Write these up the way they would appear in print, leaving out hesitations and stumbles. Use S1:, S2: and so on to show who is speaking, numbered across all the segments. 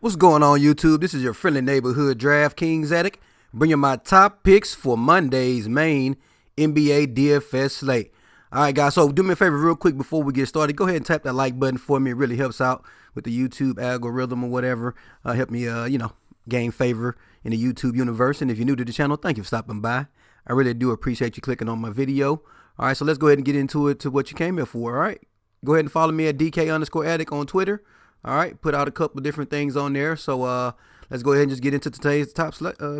S1: What's going on, YouTube? This is your friendly neighborhood DraftKings addict, bringing my top picks for Monday's main NBA DFS slate. All right, guys, so do me a favor real quick before we get started. Go ahead and tap that like button for me. It really helps out with the YouTube algorithm or whatever. Help me, gain favor in the YouTube universe. And if you're new to the channel, thank you for stopping by. I really do appreciate you clicking on my video. All right, so let's go ahead and get into it to what you came here for, all right? Go ahead and follow me at DK_addict on Twitter. All right, put out a couple different things on there. So let's go ahead and just get into today's top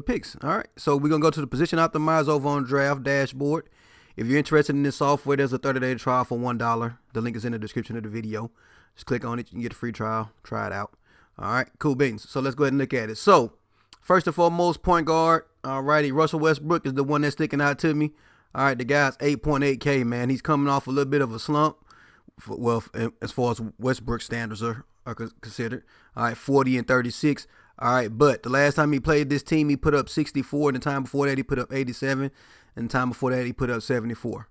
S1: picks. All right, so we're going to go to the position optimizer over on Draft Dashboard. If you're interested in this software, there's a 30-day trial for $1. The link is in the description of the video. Just click on it. You can get a free trial. Try it out. All right, cool beans. So let's go ahead and look at it. So first and foremost, point guard. All righty, Russell Westbrook is the one that's sticking out to me. All right, the guy's 8.8K, man. He's coming off a little bit of a slump. Well, as far as Westbrook standards are considered. All right, 40 and 36. All right, but the last time he played this team, he put up 64. And the time before that, he put up 87. And the time before that, he put up 74.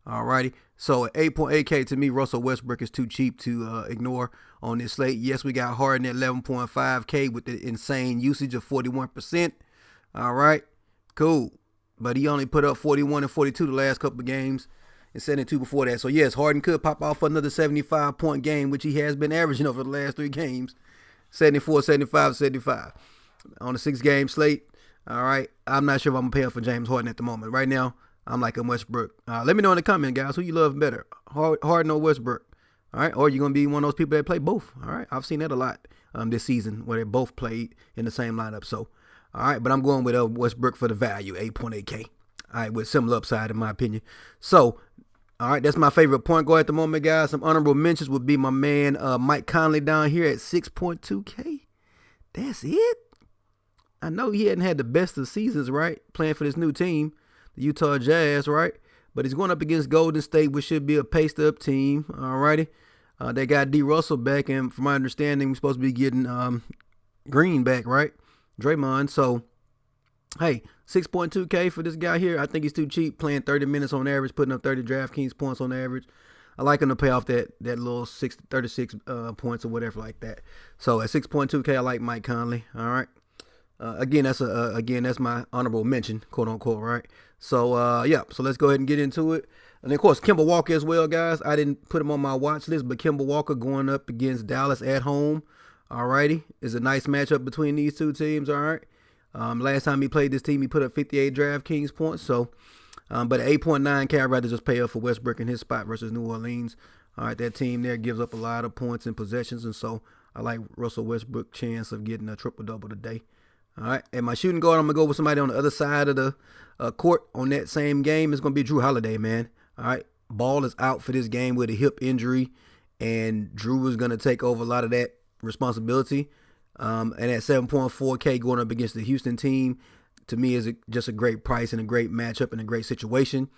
S1: All righty. So at 8.8K, to me, Russell Westbrook is too cheap to ignore on this slate. Yes, we got Harden at 11.5K with the insane usage of 41%. All right, cool. But he only put up 41 and 42 the last couple of games. And 72 before that. So, yes, Harden could pop off another 75-point game, which he has been averaging over the last 3 games. 74, 75, 75. On a 6-game slate, all right, I'm not sure if I'm going to pay up for James Harden at the moment. Right now, I'm like a Westbrook. Let me know in the comment, guys, who you love better, Harden or Westbrook. All right, or you're going to be one of those people that play both. All right, I've seen that a lot this season where they both played in the same lineup. So, all right, but I'm going with Westbrook for the value, 8.8K. All right, with similar upside in my opinion. So, all right, that's my favorite point guard at the moment, guys. Some honorable mentions would be my man Mike Conley down here at 6.2K. That's it. I know he hadn't had the best of seasons, right? Playing for this new team, the Utah Jazz, right? But he's going up against Golden State, which should be a paced-up team. All righty. They got D. Russell back, and from my understanding, we're supposed to be getting Green back, right? Draymond. So, hey, 6.2K for this guy here. I think he's too cheap, playing 30 minutes on average, putting up 30 DraftKings points on average. I like him to pay off that little 36 points or whatever like that. So at 6.2K, I like Mike Conley. All right. Again, that's my honorable mention, quote unquote, right? So yeah. So let's go ahead and get into it. And of course, Kemba Walker as well, guys. I didn't put him on my watch list, but Kemba Walker going up against Dallas at home. All righty, is a nice matchup between these two teams. All right. Last time he played this team, he put up 58 DraftKings points. So, but at 8.9K, I'd rather just pay up for Westbrook in his spot versus New Orleans. All right, that team there gives up a lot of points and possessions, and so I like Russell Westbrook's chance of getting a triple-double today. All right, and my shooting guard, I'm going to go with somebody on the other side of the court on that same game. It's going to be Drew Holiday, man. All right, Ball is out for this game with a hip injury, and Drew is going to take over a lot of that responsibility. And at 7.4K going up against the Houston team, to me is just a great price and a great matchup and a great situation.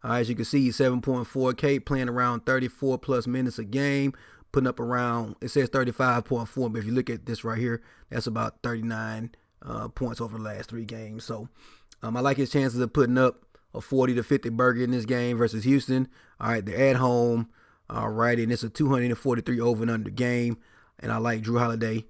S1: As you can see, 7.4K playing around 34 plus minutes a game, putting up around, it says 35.4, but if you look at this right here, that's about 39 points over the last 3 games. So I like his chances of putting up a 40 to 50 burger in this game versus Houston. All right, they're at home. All right, and it's a 243 over and under game. And I like Drew Holiday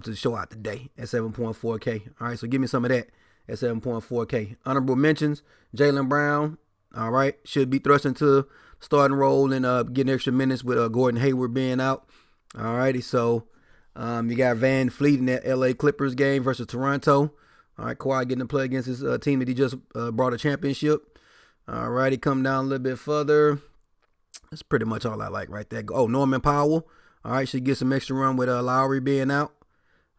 S1: to show out today at 7.4K. All right, so give me some of that at 7.4K. Honorable mentions, Jaylen Brown, all right, should be thrust into starting role and getting extra minutes with Gordon Hayward being out. All righty, so you got Van Fleet in that LA Clippers game versus Toronto. All right, Kawhi getting to play against his team that he just brought a championship. All righty, come down a little bit further. That's pretty much all I like right there. Oh, Norman Powell, all right, should get some extra run with Lowry being out.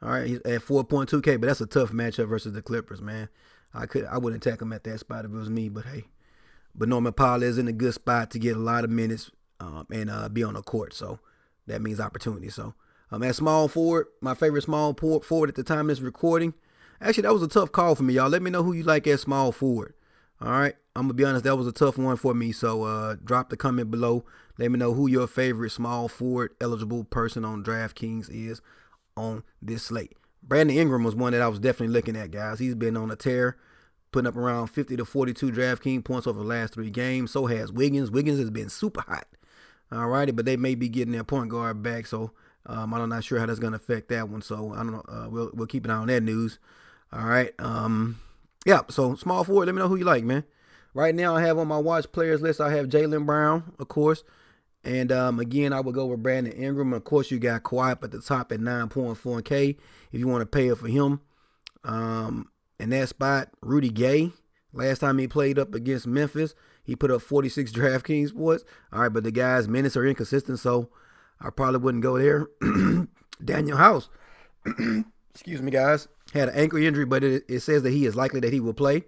S1: All right, he's at 4.2K, but that's a tough matchup versus the Clippers, man. I wouldn't take him at that spot if it was me, but hey. But Norman Powell is in a good spot to get a lot of minutes and be on the court, so that means opportunity. So at small forward, my favorite small forward at the time of this recording. Actually, that was a tough call for me, y'all. Let me know who you like at small forward. All right, I'm going to be honest, that was a tough one for me, so drop the comment below. Let me know who your favorite small forward eligible person on DraftKings is on this slate. Brandon Ingram was one that I was definitely looking at, guys. He's been on a tear, putting up around 50 to 42 DraftKings points over the last 3 games. So has Wiggins. Wiggins has been super hot. All righty, but they may be getting their point guard back, so I'm not sure how that's going to affect that one, so I don't know. We'll keep an eye on that news. All right. Yeah. So small forward. Let me know who you like, man. Right now, I have on my watch players list. I have Jaylen Brown, of course, and again, I would go with Brandon Ingram. Of course, you got Kawhi up at the top at 9.4K if you want to pay it for him. In that spot, Rudy Gay. Last time he played up against Memphis, he put up 46 DraftKings points. All right, but the guy's minutes are inconsistent, so I probably wouldn't go there. Daniel House, excuse me, guys, had an ankle injury, but it says that he is likely that he will play.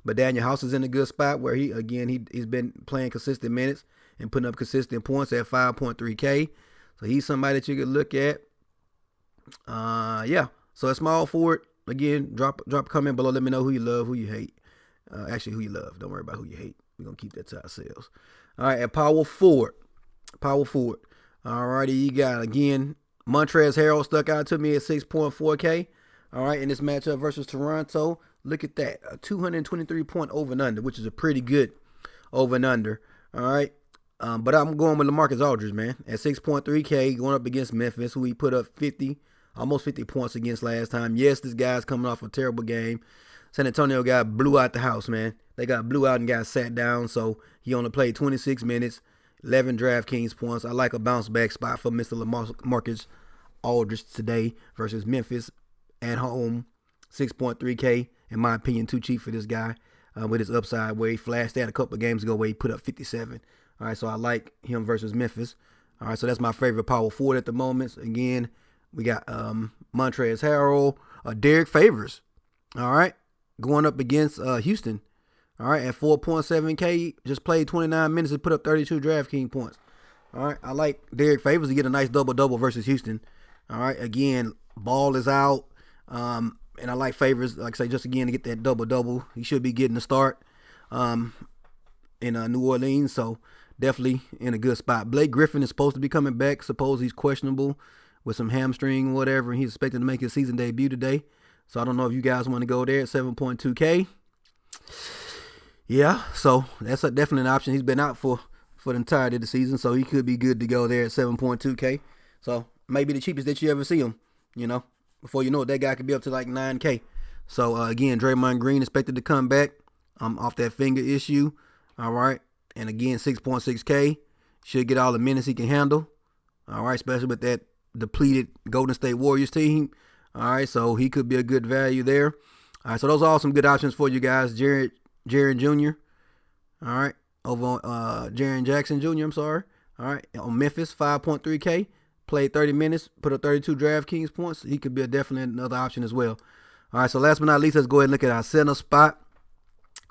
S1: But Daniel House is in a good spot where he's been playing consistent minutes and putting up consistent points at 5.3K. So he's somebody that you could look at. Yeah. So a small forward. Again, drop a comment below. Let me know who you love, who you hate. Actually, who you love. Don't worry about who you hate. We're going to keep that to ourselves. All right, at power forward. All righty, you got, again, Montrezl Harrell stuck out to me at 6.4K. All right, in this matchup versus Toronto. Look at that. A 223-point over and under, which is a pretty good over and under. All right. But I'm going with LaMarcus Aldridge, man. At 6.3K, going up against Memphis, who he put up almost 50 points against last time. Yes, this guy's coming off a terrible game. San Antonio blew out the house, man. They got blew out and got sat down, so he only played 26 minutes, 11 DraftKings points. I like a bounce-back spot for Mr. LaMarcus Aldridge today versus Memphis at home. 6.3K, in my opinion, too cheap for this guy with his upside where he flashed that a couple of games ago where he put up 57. All right, so I like him versus Memphis. All right, so that's my favorite power forward at the moment. Again, we got Montrezl Harrell, Derek Favors. All right, going up against Houston. All right, at 4.7K, just played 29 minutes and put up 32 DraftKings points. All right, I like Derek Favors to get a nice double-double versus Houston. All right, again, ball is out. And I like Favors, like I say, just again to get that double-double. He should be getting the start in New Orleans, so definitely in a good spot. Blake Griffin is supposed to be coming back. Suppose he's questionable with some hamstring or whatever, and he's expected to make his season debut today. So I don't know if you guys want to go there at 7.2K. Yeah, so that's definitely an option. He's been out for the entirety of the season, so he could be good to go there at 7.2K. So maybe the cheapest that you ever see him, you know. Before you know it, that guy could be up to like 9K. So, again, Draymond Green expected to come back off that finger issue. All right. And, again, 6.6K. Should get all the minutes he can handle. All right. Especially with that depleted Golden State Warriors team. All right. So, he could be a good value there. All right. So, those are all some good options for you guys. Jaren Jr. All right. Over on Jaren Jackson Jr., I'm sorry. All right. On Memphis, 5.3K. Played 30 minutes, put up 32 DraftKings points. He could be definitely another option as well. All right, so last but not least, let's go ahead and look at our center spot.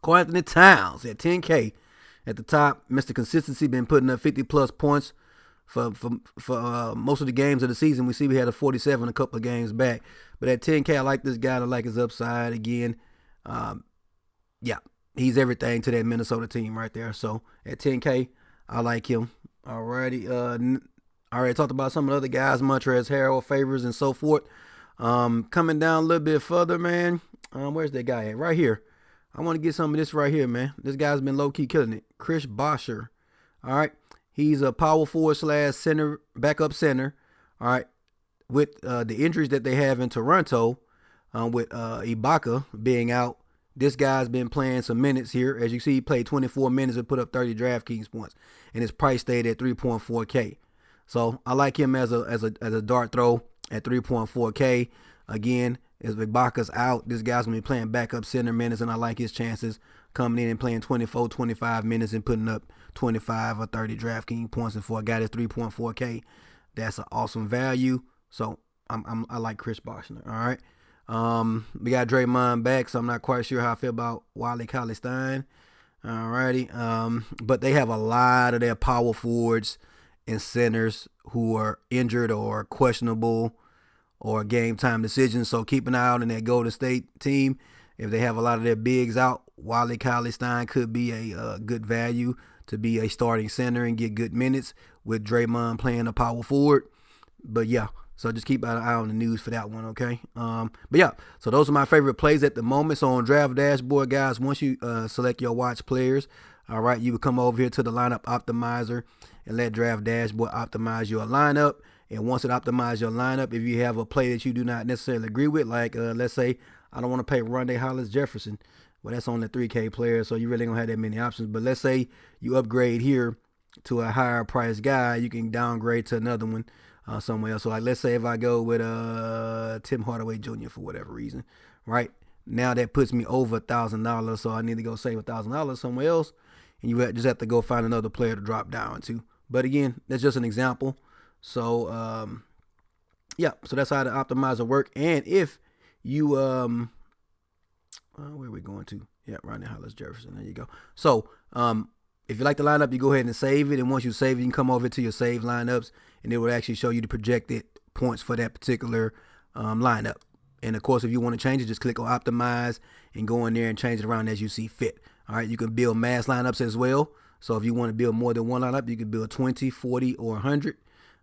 S1: Karl Anthony Towns at 10K at the top. Mr. Consistency been putting up 50-plus points for most of the games of the season. We see we had a 47 a couple of games back. But at 10K, I like this guy. I like his upside. Again, yeah, he's everything to that Minnesota team right there. So at 10K, I like him. All righty. I already talked about some of the other guys, Montrezl Harrell, Favors, and so forth. Coming down a little bit further, man. Where's that guy at? Right here. I want to get some of this right here, man. This guy's been low-key killing it. Chris Boshar. All right. He's a power forward / center, backup center. All right. With the injuries that they have in Toronto, with Ibaka being out, this guy's been playing some minutes here. As you see, he played 24 minutes and put up 30 DraftKings points. And his price stayed at 3.4K. So I like him as a dart throw at 3.4K. Again, as Ibaka's out, this guy's going to be playing backup center minutes, and I like his chances coming in and playing 24, 25 minutes and putting up 25 or 30 DraftKings points. And for a guy that's 3.4K, that's an awesome value. So I like Chris Boshar. All right. We got Draymond back, so I'm not quite sure how I feel about Wally Cauley-Stein. All righty. But they have a lot of their power forwards and centers who are injured or questionable or game time decisions. So keep an eye out on that Golden State team. If they have a lot of their bigs out, Wally Cauley-Stein could be a good value to be a starting center and get good minutes with Draymond playing a power forward. But yeah, so just keep an eye on the news for that one, okay? But yeah, so those are my favorite plays at the moment. So on Draft Dashboard, guys, once you select your watch players, all right, you would come over here to the lineup optimizer and let Draft Dashboard optimize your lineup. And once it optimizes your lineup, if you have a play that you do not necessarily agree with, like let's say I don't want to pay Rondé Hollis Jefferson, well, that's on the 3K player, so you really don't have that many options. But let's say you upgrade here to a higher price guy, you can downgrade to another one somewhere else. So like let's say if I go with Tim Hardaway Jr. for whatever reason, right? Now that puts me over $1,000, so I need to go save $1,000 somewhere else, and you just have to go find another player to drop down to. But again, that's just an example. So yeah, so that's how the optimizer work. And if you where are we going to? Yeah, Ronnie Hollis Jefferson. There you go. So if you like the lineup, you go ahead and save it. And once you save it, you can come over to your save lineups, and it will actually show you the projected points for that particular lineup. And of course, if you want to change it, just click on optimize and go in there and change it around as you see fit. All right, you can build mass lineups as well. So if you want to build more than one lineup, you can build 20, 40, or 100.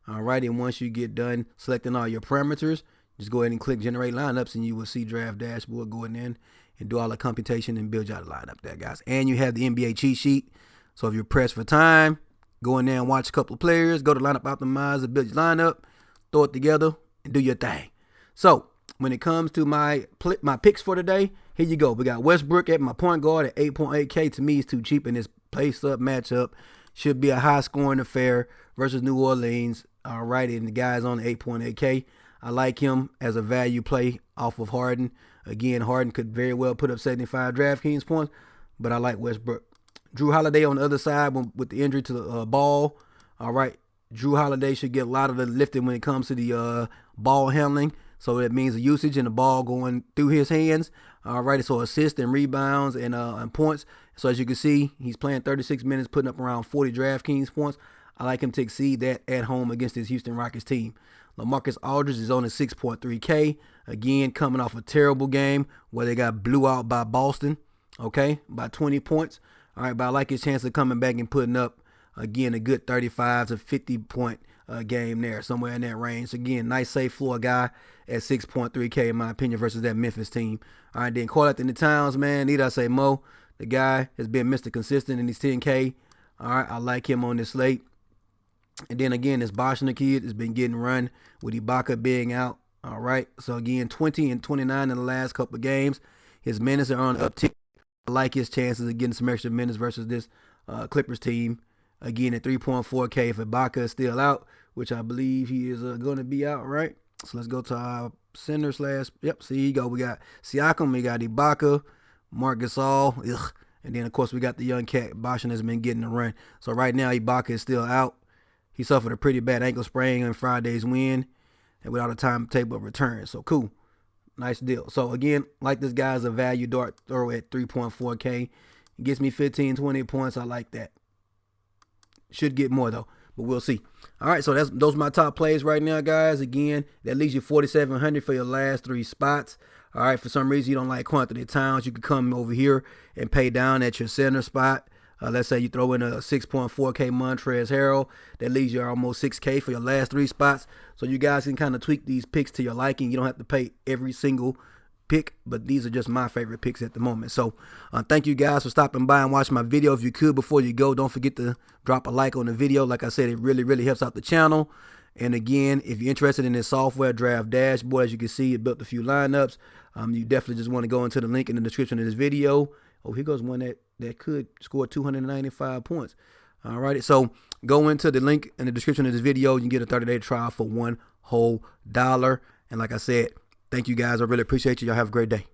S1: All right, and once you get done selecting all your parameters, just go ahead and click generate lineups, and you will see Draft Dashboard go in there and do all the computation and build you out a lineup there, guys. And you have the NBA cheat sheet. So if you're pressed for time, go in there and watch a couple of players, go to lineup optimizer, build your lineup, throw it together, and do your thing. So when it comes to my picks for today, here you go. We got Westbrook at my point guard at 8.8K. To me, it's too cheap in this place-up matchup. Should be a high-scoring affair versus New Orleans. All right, and the guy's on 8.8K. I like him as a value play off of Harden. Again, Harden could very well put up 75 DraftKings points, but I like Westbrook. Drew Holiday on the other side with the injury to the ball. All right, Drew Holiday should get a lot of the lifting when it comes to the ball handling. So that means the usage and the ball going through his hands. All right, so assists and rebounds and points. So as you can see, he's playing 36 minutes, putting up around 40 DraftKings points. I like him to exceed that at home against his Houston Rockets team. LaMarcus Aldridge is on at 6.3K. Again, coming off a terrible game where they got blew out by Boston, okay, by 20 points. All right, but I like his chance of coming back and putting up, again, a good 35 to 50-point game there, somewhere in that range. So again, nice safe floor guy at 6.3K in my opinion versus that Memphis team. All right, then Karl Anthony Towns, man, need I say more? The guy has been Mr. Consistent in his 10K. All right, I like him on this slate. And then again, this Boschner kid has been getting run with Ibaka being out. All right, so again, 20 and 29 in the last couple of games. His minutes are on uptick. I like his chances of getting some extra minutes versus this Clippers team. Again, at 3.4K if Ibaka is still out, which I believe he is going to be out, right? So let's go to our center slash. Yep, see, you go. We got Siakam, we got Ibaka, Marc Gasol, and then, of course, we got the young cat. Boschner has been getting the run. So right now, Ibaka is still out. He suffered a pretty bad ankle sprain in Friday's win and without a timetable of return. So cool. Nice deal. So again, like this guy as a value dart throw at 3.4K. He gets me 15, 20 points. I like that. Should get more though, but we'll see. All right, so those are my top plays right now, guys. Again, that leaves you 4,700 for your last three spots. All right, for some reason you don't like Quantity Towns, you can come over here and pay down at your center spot. Let's say you throw in a 6.4K Montrezl Harrell. That leaves you almost 6K for your last three spots. So you guys can kind of tweak these picks to your liking. You don't have to pay every single pick, but these are just my favorite picks at the moment. So thank you guys for stopping by and watching my video. If you could, before you go, don't forget to drop a like on the video. Like I said, it really, really helps out the channel. And again, if you're interested in this software, Draft Dashboard, as you can see, it built a few lineups. You definitely just want to go into the link in the description of this video. Oh, here goes one that could score 295 points. All right, so go into the link in the description of this video. You can get a 30-day trial for $1 whole. And like I said, thank you guys. I really appreciate you. Y'all have a great day.